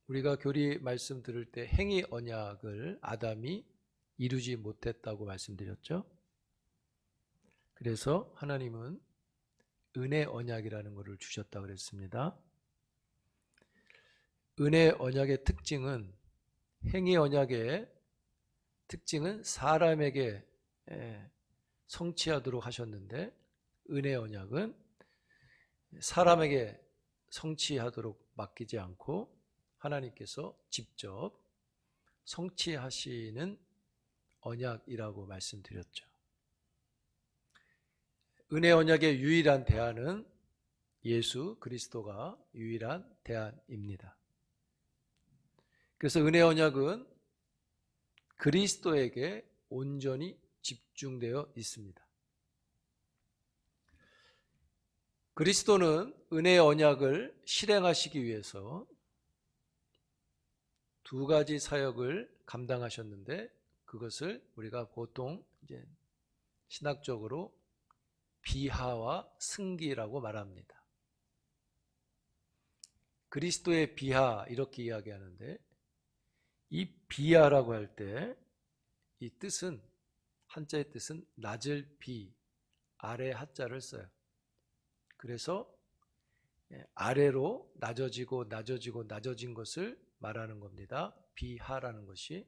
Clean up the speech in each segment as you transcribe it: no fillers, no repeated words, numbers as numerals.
우리가 교리 말씀 들을 때 행위 언약을 아담이 이루지 못했다고 말씀드렸죠. 그래서 하나님은 은혜 언약이라는 것을 주셨다고 그랬습니다. 은혜 언약의 특징은, 행위 언약의 특징은 사람에게 성취하도록 하셨는데, 은혜 언약은 사람에게 성취하도록 맡기지 않고 하나님께서 직접 성취하시는 언약이라고 말씀드렸죠. 은혜 언약의 유일한 대안은 예수 그리스도가 유일한 대안입니다. 그래서 은혜 언약은 그리스도에게 온전히 집중되어 있습니다. 그리스도는 은혜의 언약을 실행하시기 위해서 두 가지 사역을 감당하셨는데, 그것을 우리가 보통 이제 신학적으로 비하와 승기라고 말합니다. 그리스도의 비하 이렇게 이야기하는데, 이 비하라고 할 때 이 뜻은, 한자의 뜻은 낮을 비, 아래 하자를 써요. 그래서 아래로 낮아지고 낮아진 것을 말하는 겁니다. 비하라는 것이.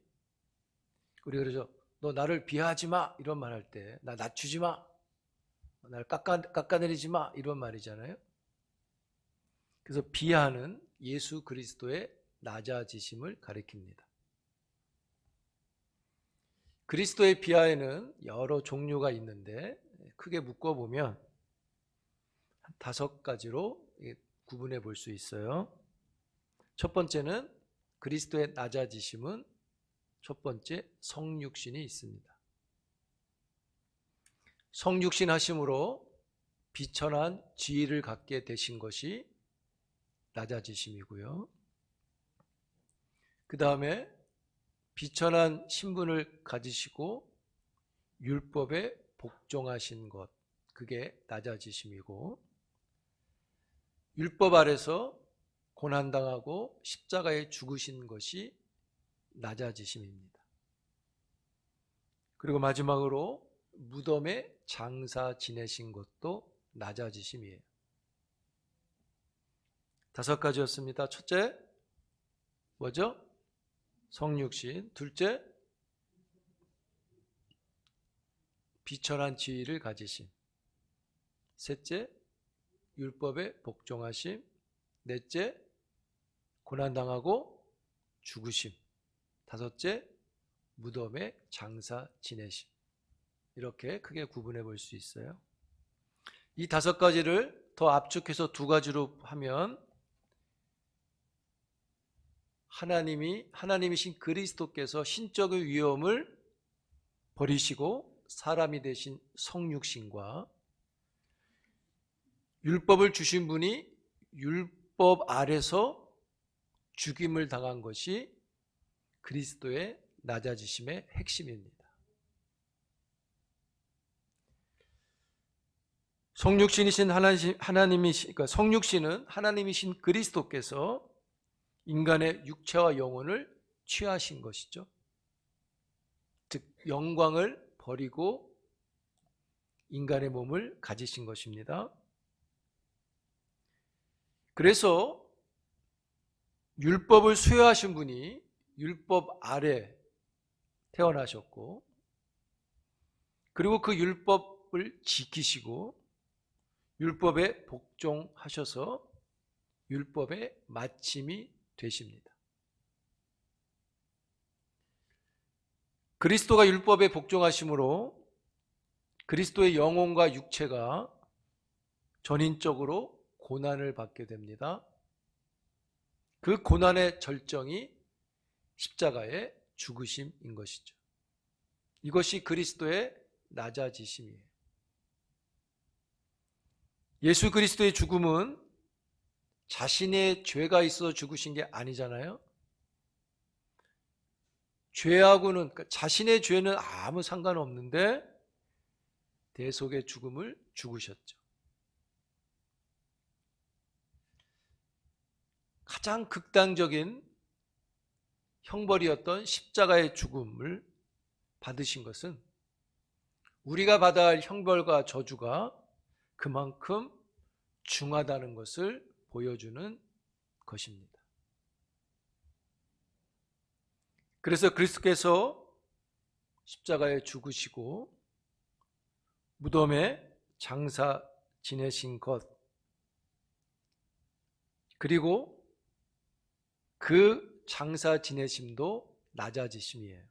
우리 그러죠. 너 나를 비하하지 마 이런 말 할 때, 나 낮추지 마, 날 깎아내리지 마 이런 말이잖아요. 그래서 비하는 예수 그리스도의 낮아지심을 가리킵니다. 그리스도의 비하에는 여러 종류가 있는데 크게 묶어보면 5가지로 구분해 볼 수 있어요. 첫 번째는, 그리스도의 낮아지심은 첫 번째 성육신이 있습니다. 성육신 하심으로 비천한 지위를 갖게 되신 것이 낮아지심이고요. 그 다음에 비천한 신분을 가지시고 율법에 복종하신 것, 그게 낮아지심이고, 율법 아래서 고난당하고 십자가에 죽으신 것이 낮아지심입니다. 그리고 마지막으로 무덤에 장사 지내신 것도 낮아지심이에요. 5가지였습니다. 첫째, 뭐죠? 성육신. 둘째, 비천한 지위를 가지심. 셋째, 율법에 복종하심. 넷째, 고난당하고 죽으심. 5째, 무덤에 장사 지내심. 이렇게 크게 구분해 볼 수 있어요. 이 5가지를 더 압축해서 2가지로 하면, 하나님이신 그리스도께서 신적인 위엄을 버리시고 사람이 되신 성육신과, 율법을 주신 분이 율법 아래서 죽임을 당한 것이 그리스도의 낮아지심의 핵심입니다. 성육신이신 그러니까 성육신은 하나님이신 그리스도께서 인간의 육체와 영혼을 취하신 것이죠. 즉 영광을 버리고 인간의 몸을 가지신 것입니다. 그래서 율법을 수여하신 분이 율법 아래 태어나셨고, 그리고 그 율법을 지키시고 율법에 복종하셔서 율법의 마침이 되십니다. 그리스도가 율법에 복종하심으로 그리스도의 영혼과 육체가 전인적으로 고난을 받게 됩니다. 그 고난의 절정이 십자가의 죽으심인 것이죠. 이것이 그리스도의 낮아지심이에요. 예수 그리스도의 죽음은 자신의 죄가 있어서 죽으신 게 아니잖아요. 죄하고는, 그러니까 자신의 죄는 아무 상관없는데 대속의 죽음을 죽으셨죠. 가장 극단적인 형벌이었던 십자가의 죽음을 받으신 것은 우리가 받아야 할 형벌과 저주가 그만큼 중하다는 것을 보여주는 것입니다. 그래서 그리스도께서 십자가에 죽으시고 무덤에 장사 지내신 것, 그리고 그 장사 지내심도 낮아지심이에요.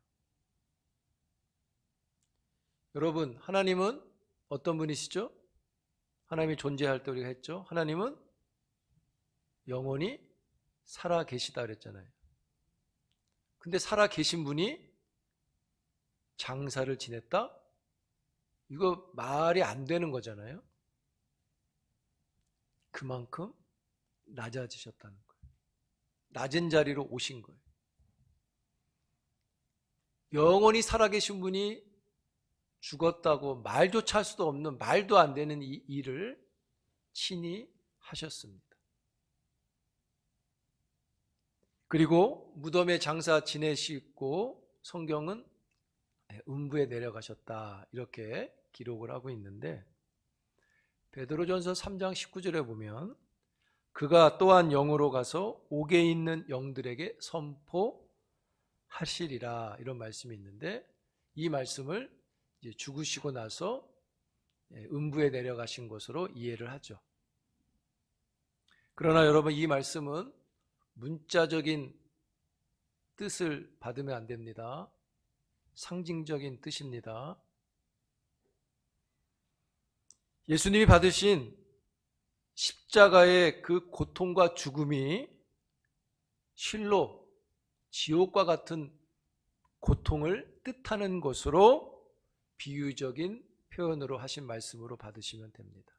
여러분, 하나님은 어떤 분이시죠? 하나님이 존재할 때 우리가 했죠. 하나님은 영원히 살아 계시다 그랬잖아요. 근데 살아 계신 분이 장사를 지냈다? 이거 말이 안 되는 거잖아요. 그만큼 낮아지셨다는 거예요. 낮은 자리로 오신 거예요. 영원히 살아계신 분이 죽었다고 말조차 할 수도 없는, 말도 안 되는 이 일을 친히 하셨습니다. 그리고 무덤에 장사 지내시고 성경은 음부에 내려가셨다 이렇게 기록을 하고 있는데, 베드로전서 3장 19절에 보면 그가 또한 영으로 가서 옥에 있는 영들에게 선포하시리라 이런 말씀이 있는데, 이 말씀을 이제 죽으시고 나서 음부에 내려가신 것으로 이해를 하죠. 그러나 여러분, 이 말씀은 문자적인 뜻을 받으면 안 됩니다. 상징적인 뜻입니다. 예수님이 받으신 십자가의 그 고통과 죽음이 실로 지옥과 같은 고통을 뜻하는 것으로 비유적인 표현으로 하신 말씀으로 받으시면 됩니다.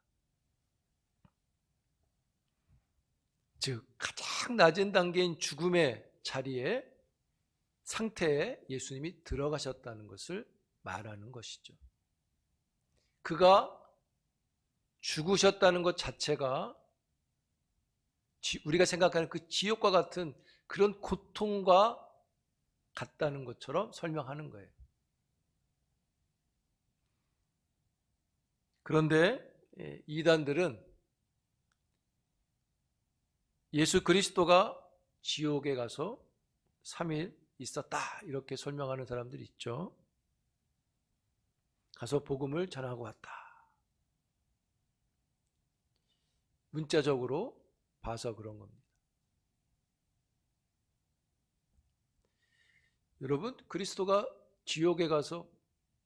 즉 가장 낮은 단계인 죽음의 자리에, 상태에 예수님이 들어가셨다는 것을 말하는 것이죠. 그가 죽으셨다는 것 자체가 우리가 생각하는 그 지옥과 같은 그런 고통과 같다는 것처럼 설명하는 거예요. 그런데 이단들은 예수 그리스도가 지옥에 가서 3일 있었다 이렇게 설명하는 사람들이 있죠. 가서 복음을 전하고 왔다. 문자적으로 봐서 그런 겁니다. 여러분, 그리스도가 지옥에 가서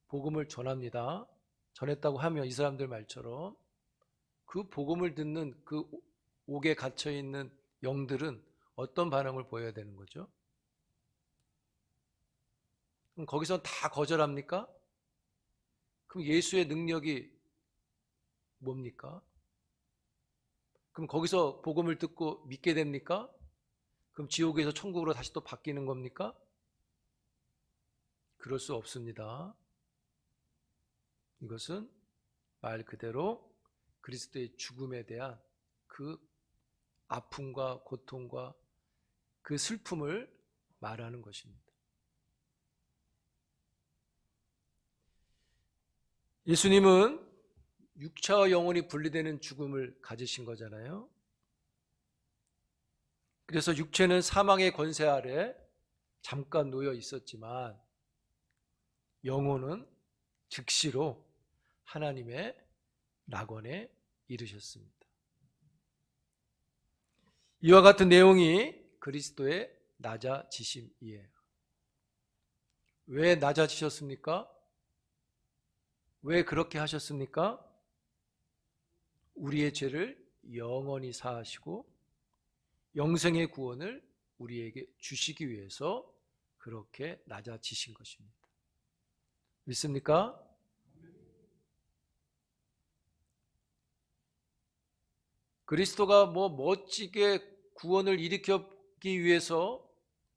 복음을 전합니다. 전했다고 하면 이 사람들 말처럼 그 복음을 듣는 그 옥에 갇혀있는 영들은 어떤 반응을 보여야 되는 거죠? 그럼 거기서 다 거절합니까? 그럼 예수의 능력이 뭡니까? 그럼 거기서 복음을 듣고 믿게 됩니까? 그럼 지옥에서 천국으로 다시 또 바뀌는 겁니까? 그럴 수 없습니다. 이것은 말 그대로 그리스도의 죽음에 대한 그 아픔과 고통과 그 슬픔을 말하는 것입니다. 예수님은 육체와 영혼이 분리되는 죽음을 가지신 거잖아요. 그래서 육체는 사망의 권세 아래 잠깐 놓여 있었지만 영혼은 즉시로 하나님의 낙원에 이르셨습니다. 이와 같은 내용이 그리스도의 낮아지심이에요. 왜 낮아지셨습니까? 왜 그렇게 하셨습니까? 우리의 죄를 영원히 사하시고 영생의 구원을 우리에게 주시기 위해서 그렇게 낮아지신 것입니다. 믿습니까? 그리스도가 멋지게 구원을 일으키기 위해서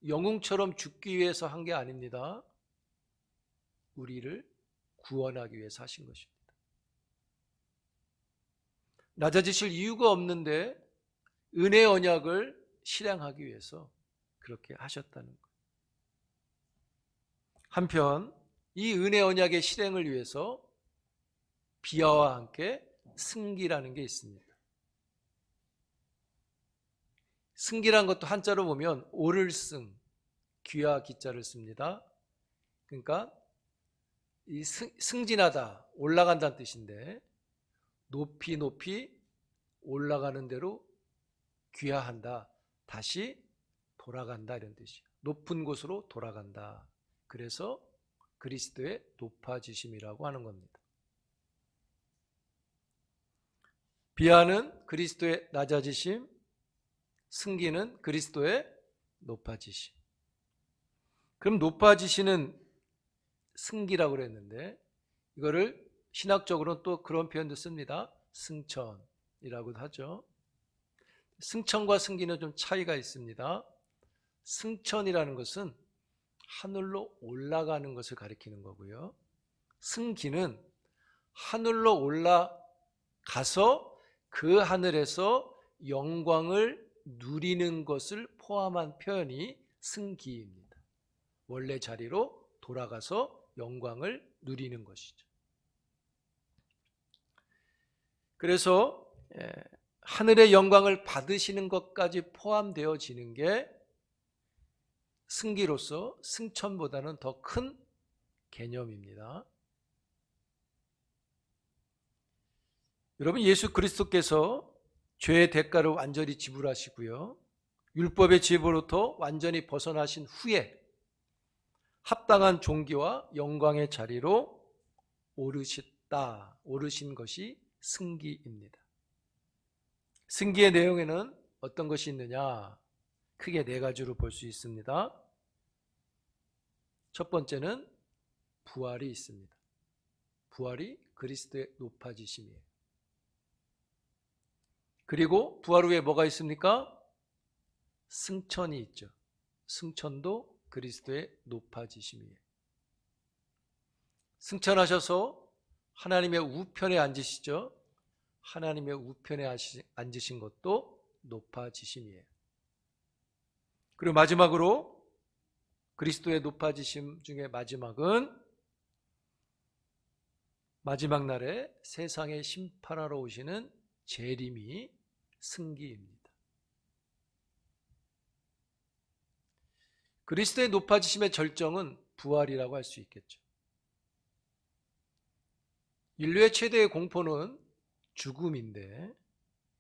영웅처럼 죽기 위해서 한 게 아닙니다. 우리를 구원하기 위해서 하신 것입니다. 낮아지실 이유가 없는데 은혜 언약을 실행하기 위해서 그렇게 하셨다는 거예요. 한편 이 은혜 언약의 실행을 위해서 비화와 함께 승기라는 게 있습니다. 승기란 것도 한자로 보면 오를 승, 귀화 기자를 씁니다. 그러니까 이 승진하다, 올라간다는 뜻인데 높이 높이 올라가는 대로 귀화한다, 다시 돌아간다 이런 뜻이에요. 높은 곳으로 돌아간다. 그래서 그리스도의 높아지심이라고 하는 겁니다. 비하는 그리스도의 낮아지심, 승기는 그리스도의 높아지심. 그럼 높아지시는 승기라고 그랬는데 이거를 신학적으로는 또 그런 표현도 씁니다. 승천이라고도 하죠. 승천과 승기는 좀 차이가 있습니다. 승천이라는 것은 하늘로 올라가는 것을 가리키는 거고요. 승기는 하늘로 올라가서 그 하늘에서 영광을 누리는 것을 포함한 표현이 승기입니다. 원래 자리로 돌아가서 영광을 누리는 것이죠. 그래서 하늘의 영광을 받으시는 것까지 포함되어지는 게 승기로서 승천보다는 더 큰 개념입니다. 여러분, 예수 그리스도께서 죄의 대가를 완전히 지불하시고요, 율법의 지배로부터 완전히 벗어나신 후에 합당한 존귀와 영광의 자리로 오르신 것이 승기입니다. 승기의 내용에는 어떤 것이 있느냐? 크게 네 가지로 볼 수 있습니다. 첫 번째는 부활이 있습니다. 부활이 그리스도의 높아지심이에요. 그리고 부활 후에 뭐가 있습니까? 승천이 있죠. 승천도 그리스도의 높아지심이에요. 승천하셔서 하나님의 우편에 앉으시죠. 하나님의 우편에 앉으신 것도 높아지심이에요. 그리고 마지막으로 그리스도의 높아지심 중에 마지막은 마지막 날에 세상의 심판하러 오시는 재림이 승기입니다. 그리스도의 높아지심의 절정은 부활이라고 할 수 있겠죠. 인류의 최대의 공포는 죽음인데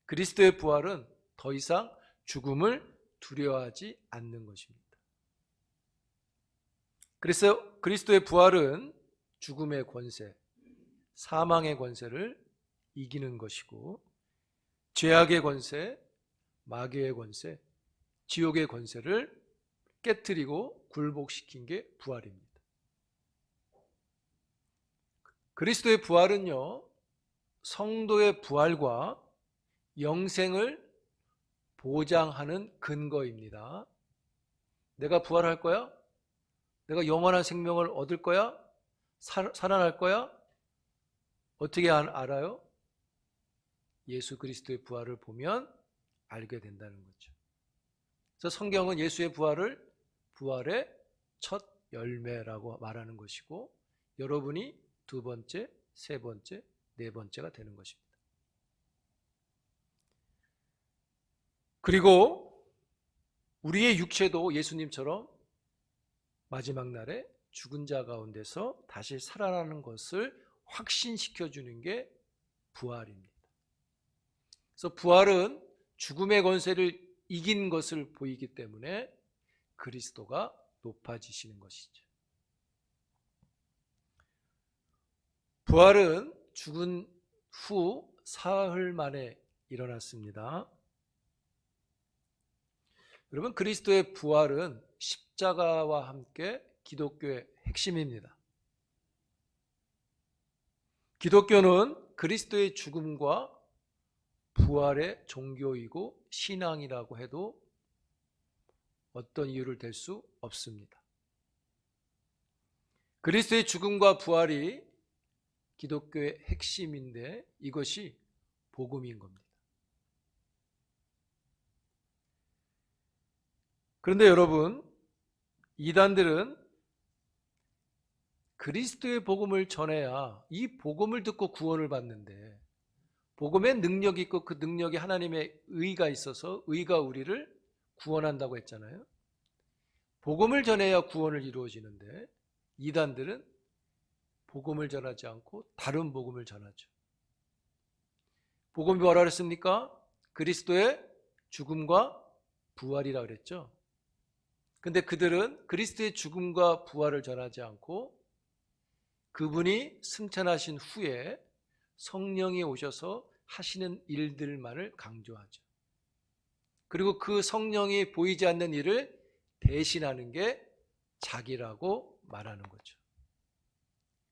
그리스도의 부활은 더 이상 죽음을 두려워하지 않는 것입니다. 그래서 그리스도의 부활은 죽음의 권세, 사망의 권세를 이기는 것이고 죄악의 권세, 마귀의 권세, 지옥의 권세를 깨트리고 굴복시킨 게 부활입니다. 그리스도의 부활은요, 성도의 부활과 영생을 보장하는 근거입니다. 내가 부활할 거야? 내가 영원한 생명을 얻을 거야? 살아날 거야? 어떻게 알아요? 예수 그리스도의 부활을 보면 알게 된다는 거죠. 그래서 성경은 예수의 부활을 부활의 첫 열매라고 말하는 것이고 여러분이 두 번째, 세 번째, 네 번째가 되는 것입니다. 그리고 우리의 육체도 예수님처럼 마지막 날에 죽은 자 가운데서 다시 살아나는 것을 확신시켜주는 게 부활입니다. 그래서 부활은 죽음의 권세를 이긴 것을 보이기 때문에 그리스도가 높아지시는 것이죠. 부활은 죽은 후 사흘 만에 일어났습니다. 여러분, 그리스도의 부활은 십자가와 함께 기독교의 핵심입니다. 기독교는 그리스도의 죽음과 부활의 종교이고 신앙이라고 해도 어떤 이유를 댈 수 없습니다. 그리스도의 죽음과 부활이 기독교의 핵심인데 이것이 복음인 겁니다. 그런데 여러분, 이단들은 그리스도의 복음을 전해야 이 복음을 듣고 구원을 받는데, 복음의 능력이 있고 그 능력이 하나님의 의가 있어서 의가 우리를 구원한다고 했잖아요. 복음을 전해야 구원을 이루어지는데 이단들은 복음을 전하지 않고 다른 복음을 전하죠. 복음이 뭐라 그랬습니까? 그리스도의 죽음과 부활이라 그랬죠. 근데 그들은 그리스도의 죽음과 부활을 전하지 않고 그분이 승천하신 후에 성령이 오셔서 하시는 일들만을 강조하죠. 그리고 그 성령이 보이지 않는 일을 대신하는 게 자기라고 말하는 거죠.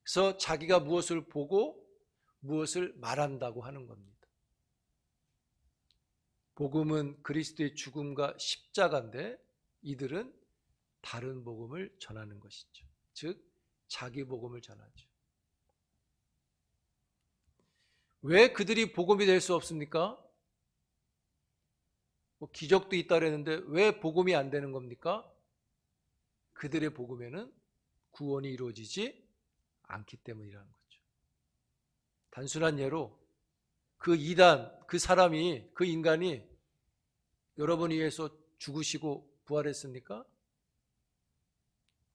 그래서 자기가 무엇을 보고 무엇을 말한다고 하는 겁니다. 복음은 그리스도의 죽음과 십자가인데 이들은 다른 복음을 전하는 것이죠. 즉 자기 복음을 전하죠. 왜 그들이 복음이 될 수 없습니까? 기적도 있다 그랬는데 왜 복음이 안 되는 겁니까? 그들의 복음에는 구원이 이루어지지 않기 때문이라는 거죠. 단순한 예로 그 이단, 그 사람이, 그 인간이 여러분 위해서 죽으시고 부활했습니까?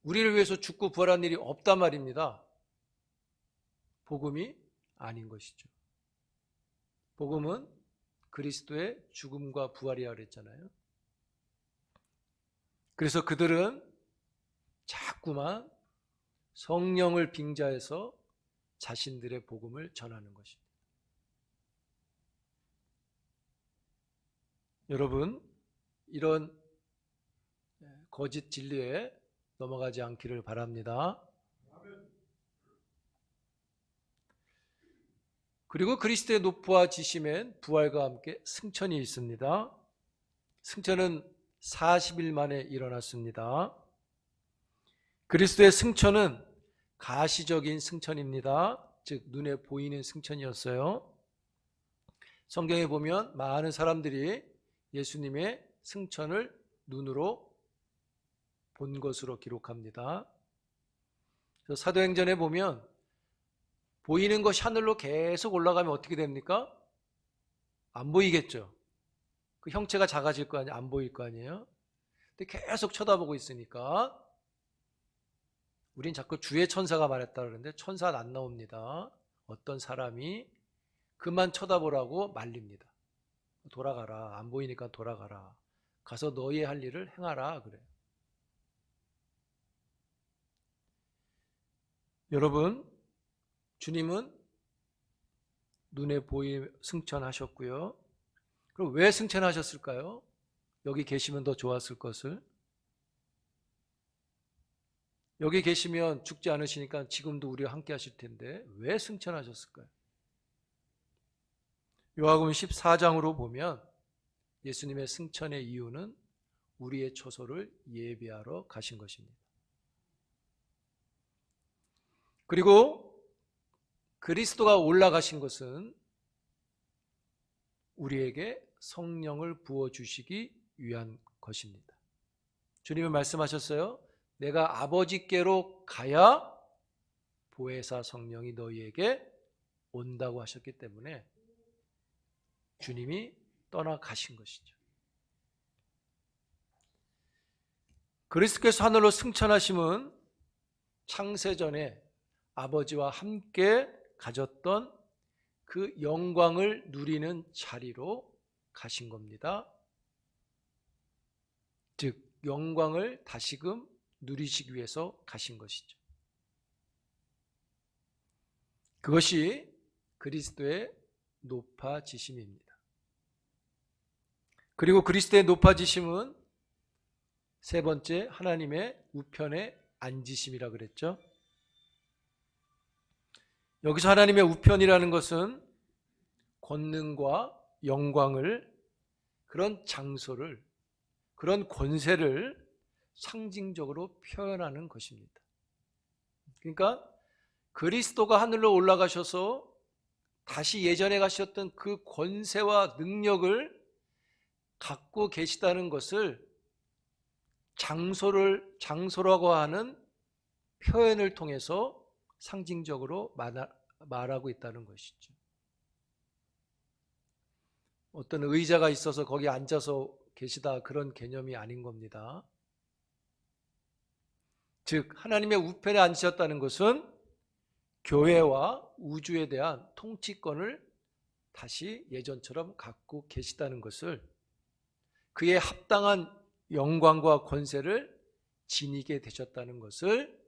우리를 위해서 죽고 부활한 일이 없단 말입니다. 복음이 아닌 것이죠. 복음은 그리스도의 죽음과 부활이라 그랬잖아요. 그래서 그들은 자꾸만 성령을 빙자해서 자신들의 복음을 전하는 것입니다. 여러분, 이런 거짓 진리에 넘어가지 않기를 바랍니다. 그리고 그리스도의 높아지심엔 부활과 함께 승천이 있습니다. 승천은 40일 만에 일어났습니다. 그리스도의 승천은 가시적인 승천입니다. 즉 눈에 보이는 승천이었어요. 성경에 보면 많은 사람들이 예수님의 승천을 눈으로 본 것으로 기록합니다. 사도행전에 보면 보이는 것이 하늘로 계속 올라가면 어떻게 됩니까? 안 보이겠죠. 그 형체가 작아질 거 아니에요. 안 보일 거 아니에요. 근데 계속 쳐다보고 있으니까 우린 자꾸 주의 천사가 말했다 그러는데 천사는 안 나옵니다. 어떤 사람이 그만 쳐다보라고 말립니다. 돌아가라. 안 보이니까 돌아가라. 가서 너희의 할 일을 행하라 그래요. 여러분, 주님은 눈에 보이 승천하셨고요. 그럼 왜 승천하셨을까요? 여기 계시면 더 좋았을 것을. 여기 계시면 죽지 않으시니까 지금도 우리와 함께 하실 텐데 왜 승천하셨을까요? 요한복음 14장으로 보면 예수님의 승천의 이유는 우리의 처소를 예비하러 가신 것입니다. 그리고 그리스도가 올라가신 것은 우리에게 성령을 부어주시기 위한 것입니다. 주님은 말씀하셨어요. 내가 아버지께로 가야 보혜사 성령이 너희에게 온다고 하셨기 때문에 주님이 떠나가신 것이죠. 그리스도께서 하늘로 승천하심은 창세전에 아버지와 함께 가졌던 그 영광을 누리는 자리로 가신 겁니다. 즉 영광을 다시금 누리시기 위해서 가신 것이죠. 그것이 그리스도의 높아지심입니다. 그리고 그리스도의 높아지심은 세 번째 하나님의 우편에 앉으심이라 그랬죠. 여기서 하나님의 우편이라는 것은 권능과 영광을, 그런 장소를, 그런 권세를 상징적으로 표현하는 것입니다. 그러니까 그리스도가 하늘로 올라가셔서 다시 예전에 가셨던 그 권세와 능력을 갖고 계시다는 것을 장소라고 하는 표현을 통해서 상징적으로 말하고 있다는 것이죠. 어떤 의자가 있어서 거기 앉아서 계시다 그런 개념이 아닌 겁니다. 즉 하나님의 우편에 앉으셨다는 것은 교회와 우주에 대한 통치권을 다시 예전처럼 갖고 계시다는 것을, 그의 합당한 영광과 권세를 지니게 되셨다는 것을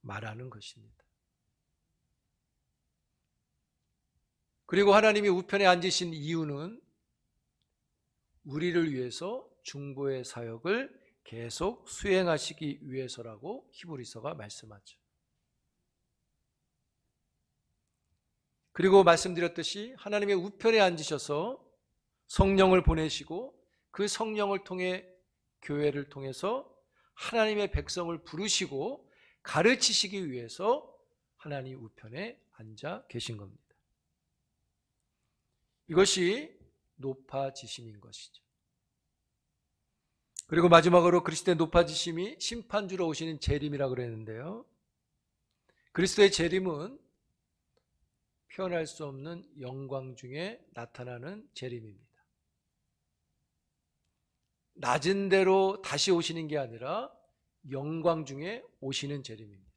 말하는 것입니다. 그리고 하나님이 우편에 앉으신 이유는 우리를 위해서 중보의 사역을 계속 수행하시기 위해서라고 히브리서가 말씀하죠. 그리고 말씀드렸듯이 하나님의 우편에 앉으셔서 성령을 보내시고 그 성령을 통해 교회를 통해서 하나님의 백성을 부르시고 가르치시기 위해서 하나님 우편에 앉아 계신 겁니다. 이것이 높아지심인 것이죠. 그리고 마지막으로 그리스도의 높아지심이 심판주로 오시는 재림이라고 그랬는데요. 그리스도의 재림은 표현할 수 없는 영광 중에 나타나는 재림입니다. 낮은 대로 다시 오시는 게 아니라 영광 중에 오시는 재림입니다.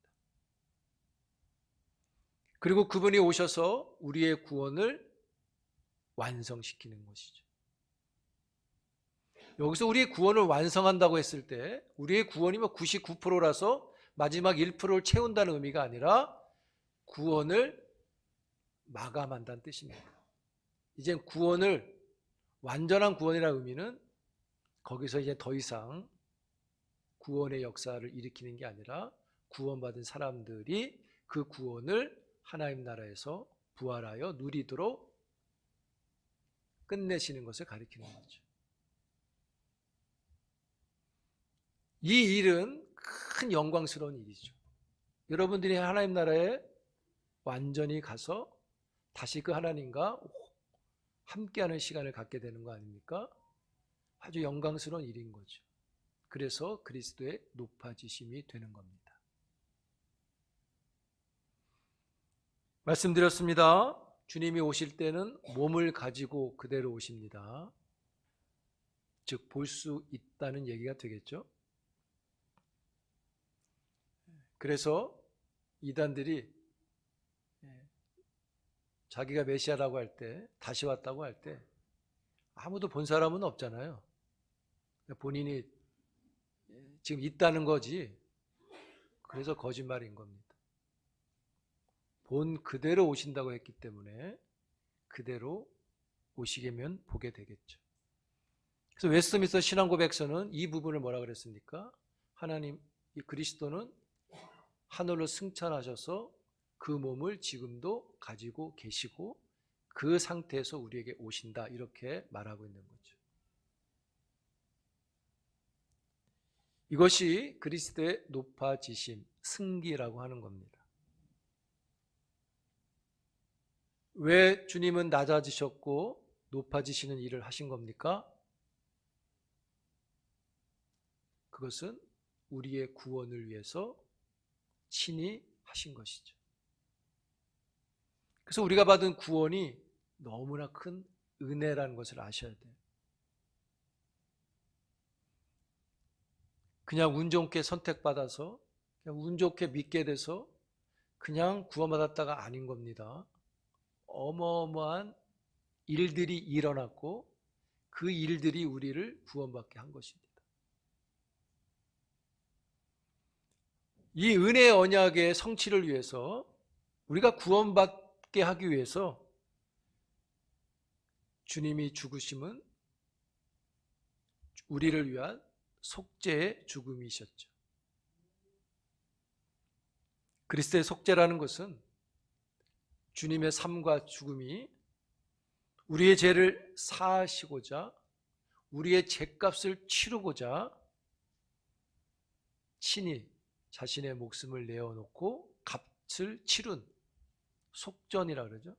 그리고 그분이 오셔서 우리의 구원을 완성시키는 것이죠. 여기서 우리의 구원을 완성한다고 했을 때 우리의 구원이 99%라서 마지막 1%를 채운다는 의미가 아니라 구원을 마감한다는 뜻입니다. 이젠 구원을, 완전한 구원이라는 의미는 거기서 이제 더 이상 구원의 역사를 일으키는 게 아니라 구원받은 사람들이 그 구원을 하나님 나라에서 부활하여 누리도록 끝내시는 것을 가리키는 거죠. 이 일은 큰 영광스러운 일이죠. 여러분들이 하나님 나라에 완전히 가서 다시 그 하나님과 함께하는 시간을 갖게 되는 거 아닙니까? 아주 영광스러운 일인 거죠. 그래서 그리스도의 높아지심이 되는 겁니다. 말씀드렸습니다. 주님이 오실 때는 몸을 가지고 그대로 오십니다. 즉 볼 수 있다는 얘기가 되겠죠. 그래서 이단들이 자기가 메시아라고 할 때, 다시 왔다고 할 때 아무도 본 사람은 없잖아요. 본인이 지금 있다는 거지. 그래서 거짓말인 겁니다. 본 그대로 오신다고 했기 때문에 그대로 오시게면 보게 되겠죠. 그래서 웨스트민스터 신앙고백서는 이 부분을 뭐라 그랬습니까? 하나님, 이 그리스도는 하늘로 승천하셔서 그 몸을 지금도 가지고 계시고 그 상태에서 우리에게 오신다, 이렇게 말하고 있는 거죠. 이것이 그리스도의 높아지심, 승기라고 하는 겁니다. 왜 주님은 낮아지셨고 높아지시는 일을 하신 겁니까? 그것은 우리의 구원을 위해서 친히 하신 것이죠. 그래서 우리가 받은 구원이 너무나 큰 은혜라는 것을 아셔야 돼요. 그냥 운 좋게 선택받아서, 그냥 운 좋게 믿게 돼서 그냥 구원받았다가 아닌 겁니다. 어마어마한 일들이 일어났고 그 일들이 우리를 구원받게 한 것입니다. 이 은혜의 언약의 성취를 위해서, 우리가 구원받게 하기 위해서 주님이 죽으심은 우리를 위한 속죄의 죽음이셨죠. 그리스도의 속죄라는 것은 주님의 삶과 죽음이 우리의 죄를 사하시고자, 우리의 죄값을 치르고자 친히 자신의 목숨을 내어놓고 값을 치른, 속전이라 그러죠.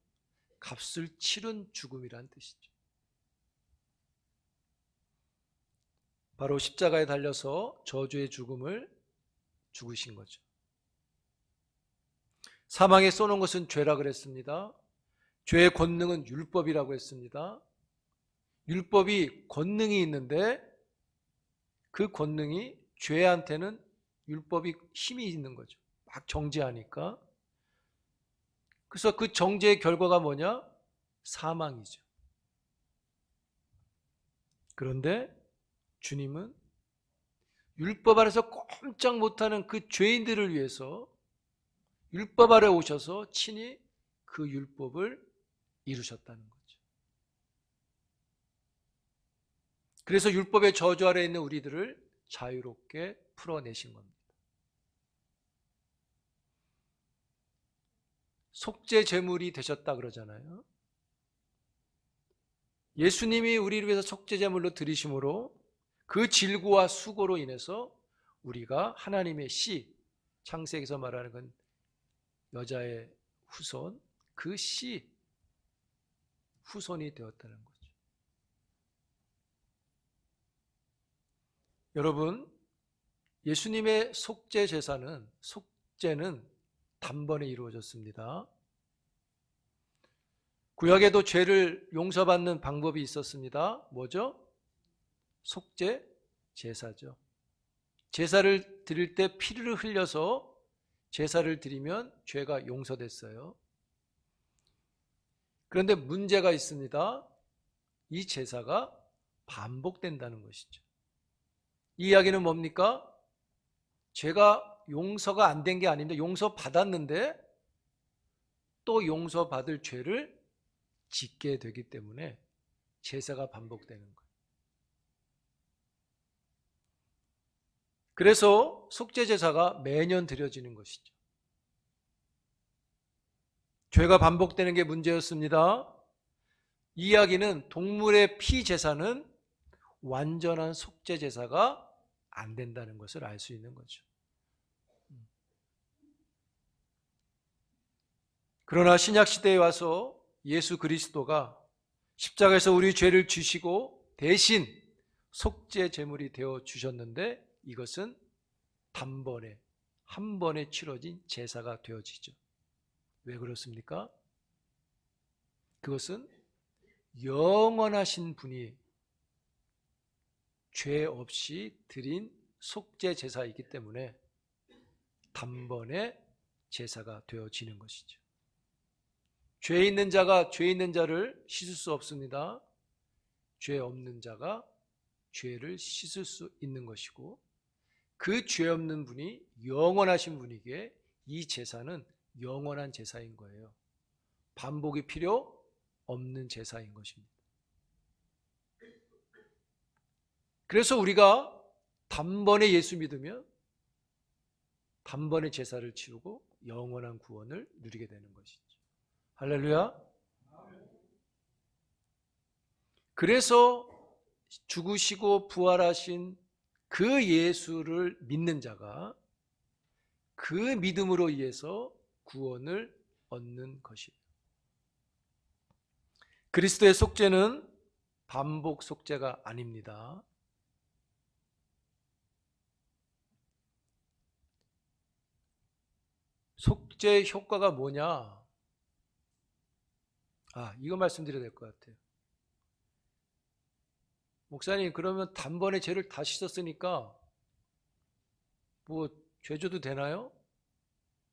값을 치른 죽음이라는 뜻이죠. 바로 십자가에 달려서 저주의 죽음을 죽으신 거죠. 사망에 쏘는 것은 죄라 그랬습니다. 죄의 권능은 율법이라고 했습니다. 율법이 권능이 있는데 그 권능이 죄한테는 율법이 힘이 있는 거죠. 막 정죄하니까. 그래서 그 정죄의 결과가 뭐냐? 사망이죠. 그런데 주님은 율법 아래서 꼼짝 못하는 그 죄인들을 위해서 율법 아래 오셔서 친히 그 율법을 이루셨다는 거죠. 그래서 율법의 저주 아래 있는 우리들을 자유롭게 풀어내신 겁니다. 속죄 제물이 되셨다 그러잖아요. 예수님이 우리를 위해서 속죄 제물로 드리심으로 그 질고와 수고로 인해서 우리가 하나님의 씨, 창세기에서 말하는 건 여자의 후손, 그 씨 후손이 되었다는 거죠. 여러분, 예수님의 속죄 제사는, 속죄는 단번에 이루어졌습니다. 구약에도 죄를 용서받는 방법이 있었습니다. 뭐죠? 속죄 제사죠. 제사를 드릴 때 피를 흘려서 제사를 드리면 죄가 용서됐어요. 그런데 문제가 있습니다. 이 제사가 반복된다는 것이죠. 이 이야기는 뭡니까? 죄가 용서가 안 된 게 아닌데 용서받았는데 또 용서받을 죄를 짓게 되기 때문에 제사가 반복되는 거예요. 그래서 속죄 제사가 매년 드려지는 것이죠. 죄가 반복되는 게 문제였습니다. 이 이야기는 동물의 피 제사는 완전한 속죄 제사가 안 된다는 것을 알 수 있는 거죠. 그러나 신약 시대에 와서 예수 그리스도가 십자가에서 우리 죄를 지시고 대신 속죄 제물이 되어 주셨는데 이것은 단번에 한 번에 치러진 제사가 되어지죠. 왜 그렇습니까? 그것은 영원하신 분이 죄 없이 드린 속죄 제사이기 때문에 단번에 제사가 되어지는 것이죠. 죄 있는 자가 죄 있는 자를 씻을 수 없습니다. 죄 없는 자가 죄를 씻을 수 있는 것이고 그 죄 없는 분이 영원하신 분이기에 이 제사는 영원한 제사인 거예요. 반복이 필요 없는 제사인 것입니다. 그래서 우리가 단번에 예수 믿으면 단번에 제사를 치르고 영원한 구원을 누리게 되는 것이죠. 할렐루야. 그래서 죽으시고 부활하신 그 예수를 믿는 자가 그 믿음으로 인해서 구원을 얻는 것이에요. 그리스도의 속죄는 반복 속죄가 아닙니다. 속죄의 효과가 뭐냐? 이거 말씀드려야 될 것 같아요. 목사님, 그러면 단번에 죄를 다 씻었으니까 뭐 죄져도 되나요?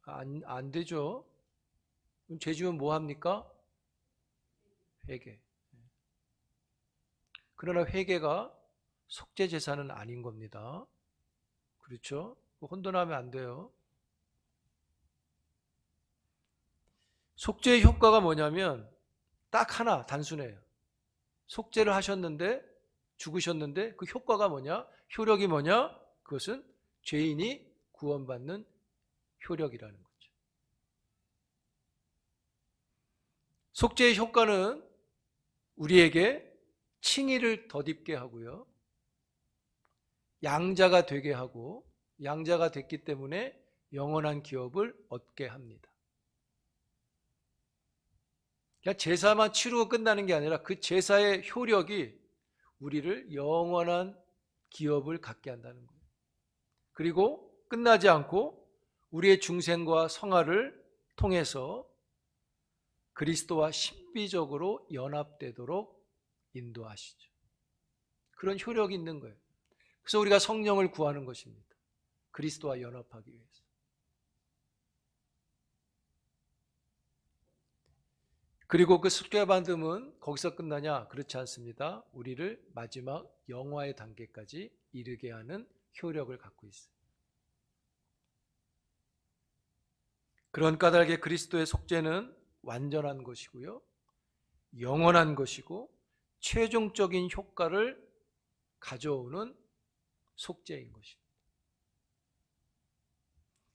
안 되죠. 그럼 죄 지으면 뭐 합니까? 회개. 그러나 회개가 속죄 제사는 아닌 겁니다. 그렇죠? 혼돈하면 안 돼요. 속죄의 효과가 뭐냐면 딱 하나, 단순해요. 속죄를 하셨는데 죽으셨는데 그 효과가 뭐냐? 효력이 뭐냐? 그것은 죄인이 구원받는 효력이라는 거죠. 속죄의 효과는 우리에게 칭의를 덧입게 하고요. 양자가 되게 하고 양자가 됐기 때문에 영원한 기업을 얻게 합니다. 그냥 제사만 치르고 끝나는 게 아니라 그 제사의 효력이 우리를 영원한 기업을 갖게 한다는 거예요. 그리고 끝나지 않고 우리의 중생과 성화를 통해서 그리스도와 신비적으로 연합되도록 인도하시죠. 그런 효력이 있는 거예요. 그래서 우리가 성령을 구하는 것입니다. 그리스도와 연합하기 위해서. 그리고 그 숙제받음은 거기서 끝나냐? 그렇지 않습니다. 우리를 마지막 영화의 단계까지 이르게 하는 효력을 갖고 있어요. 그런 까닭에 그리스도의 속죄는 완전한 것이고요, 영원한 것이고 최종적인 효과를 가져오는 속죄인 것입니다.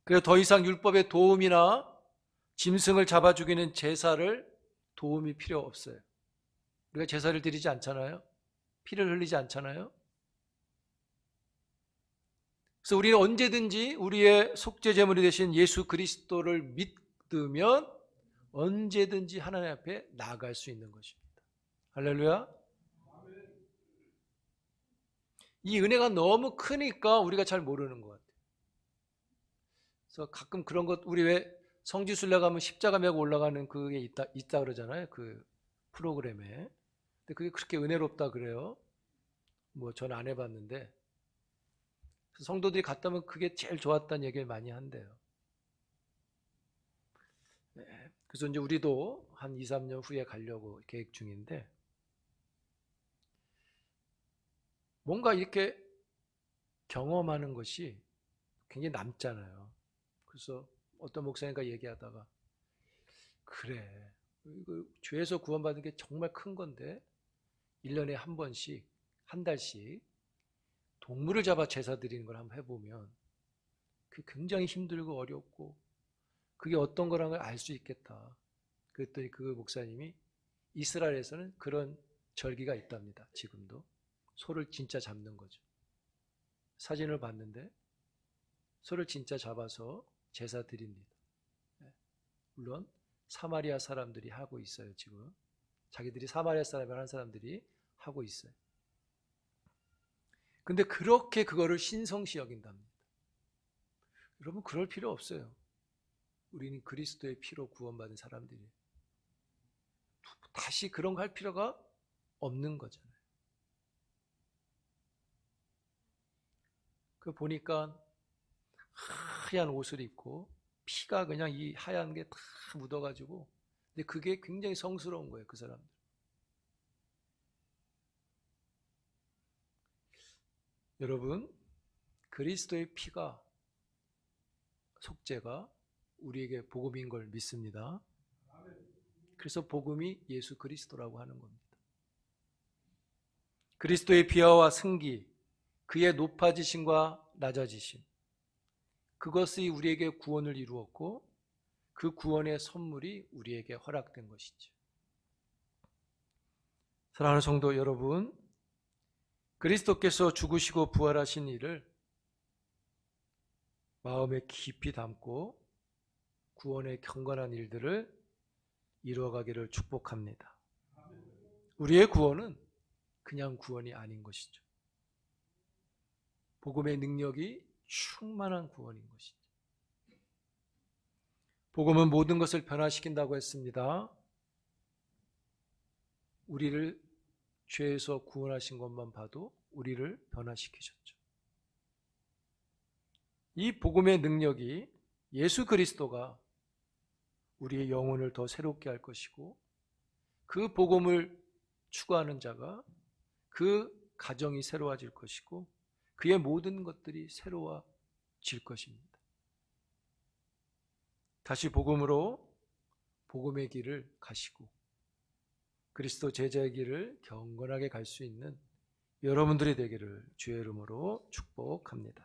그래서 더 이상 율법의 도움이나 짐승을 잡아 죽이는 제사를 도움이 필요 없어요. 우리가 제사를 드리지 않잖아요. 피를 흘리지 않잖아요. 그래서 우리는 언제든지 우리의 속죄 제물이 되신 예수 그리스도를 믿으면 언제든지 하나님 앞에 나아갈 수 있는 것입니다. 할렐루야. 이 은혜가 너무 크니까 우리가 잘 모르는 것 같아요. 그래서 가끔 그런 것, 우리 왜 성지순례 가면 십자가 메고 올라가는 그게 있다 그러잖아요. 그 프로그램에. 근데 그게 그렇게 은혜롭다 그래요. 뭐 저는 안 해봤는데, 성도들이 갔다 오면 그게 제일 좋았다는 얘기를 많이 한대요. 네. 그래서 이제 우리도 한 2, 3년 후에 가려고 계획 중인데, 뭔가 이렇게 경험하는 것이 굉장히 남잖아요. 그래서 어떤 목사님과 얘기하다가, 그래, 이거 죄에서 구원받는 게 정말 큰 건데 1년에 한 번씩, 한 달씩 동물을 잡아 제사 드리는 걸 한번 해보면 그게 굉장히 힘들고 어렵고 그게 어떤 거라는 걸 알 수 있겠다. 그랬더니 그 목사님이 이스라엘에서는 그런 절기가 있답니다. 지금도. 소를 진짜 잡는 거죠. 사진을 봤는데 소를 진짜 잡아서 제사 드립니다. 물론 사마리아 사람들이 하고 있어요. 지금 자기들이 사마리아 사람을 한 사람들이 하고 있어요. 근데 그렇게 그거를 신성시 여긴답니다. 여러분, 그럴 필요 없어요. 우리는 그리스도의 피로 구원받은 사람들이에요. 다시 그런 거 할 필요가 없는 거잖아요. 그 보니까 하얀 옷을 입고 피가 그냥 이 하얀 게 다 묻어가지고, 근데 그게 굉장히 성스러운 거예요. 그 사람들. 여러분, 그리스도의 피가, 속죄가 우리에게 복음인 걸 믿습니다. 그래서 복음이 예수 그리스도라고 하는 겁니다. 그리스도의 비하와 승기, 그의 높아지심과 낮아지심, 그것이 우리에게 구원을 이루었고 그 구원의 선물이 우리에게 허락된 것이죠. 사랑하는 성도 여러분, 그리스도께서 죽으시고 부활하신 일을 마음에 깊이 담고 구원의 경건한 일들을 이루어가기를 축복합니다. 우리의 구원은 그냥 구원이 아닌 것이죠. 복음의 능력이 충만한 구원인 것이죠. 복음은 모든 것을 변화시킨다고 했습니다. 우리를 죄에서 구원하신 것만 봐도 우리를 변화시키셨죠. 이 복음의 능력이 예수 그리스도가 우리의 영혼을 더 새롭게 할 것이고 그 복음을 추구하는 자가 그 가정이 새로워질 것이고 그의 모든 것들이 새로워질 것입니다. 다시 복음으로 복음의 길을 가시고 그리스도 제자의 길을 경건하게 갈 수 있는 여러분들이 되기를 주의 이름으로 축복합니다.